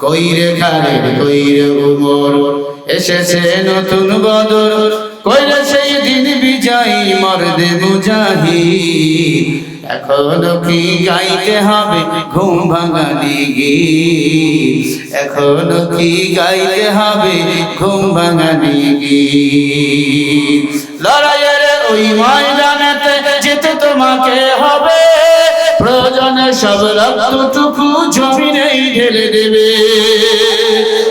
কইরে খালিদ কইরে উমর, এসেছে নতুন বদর, কইরে সেই দিন বিজয়ী মর্দে মুজাহিদ। এখনো কি গাইতে হবে ঘুম ভাঙানি গীত, এখনো কি গাইতে হবে ঘুম ভাঙানি গীত। লড়াইয়ের ওই ময়দানেতে যেতে তোমাকে হবে, প্রয়োজনে সব রক্তটুকু জমিনেই ঢেলে দেবে।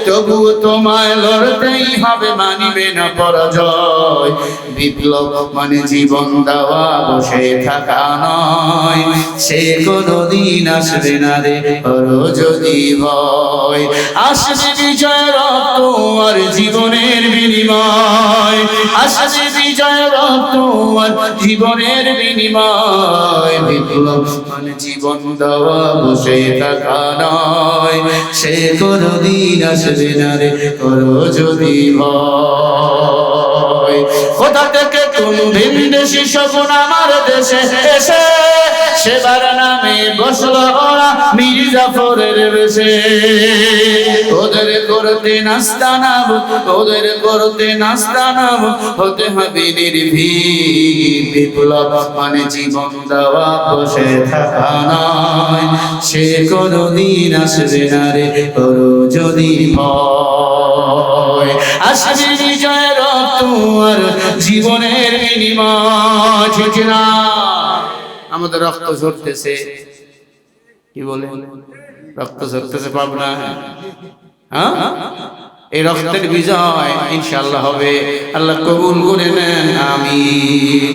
তবুও তোমায় লড়তেই হবে, মানিবে না পরাজয়। বিপ্লব মানে জীবন দেওয়া, বসে থাকা নয়। সে কোনদিন আসবে না রে, করো যদি ভয়। আসবে বিজয় রক্ত আর জীবনের বিনিময়, আসবে বিজয় রক্ত আর জীবনের বিনিময়। বিপ্লব মানে জীবন দেওয়া, বসে থাকা নয়। সে কোনদিন আসবে না রে, করো যদি ভয়। কোথা থেকে কোন ভিনদেশী শকুন আমার দেশে এসে, সেবার নামে বসলো ওরা মীর জাফরের বেশে। ওদের করতে নাস্তানাব, ওদের করতে নাস্তানাব, হতে হবে নির্ভীক। বিপ্লব মানে জীবন দেওয়া, বসে থাকা নয়। সে কোনদিন আসবে না রে, করো যদি ভয়। আসবে বিজয় রক্ত আর জীবনের বিনিময়। ঠিক না? আমাদের রক্ত ঝরতেছে, কি বলে রক্ত ঝরতেছে পাবনা, হ্যাঁ? এই রক্তের বিজয় ইনশাআল্লাহ হবে। আল্লাহ কবুল করে নেন, আমিন।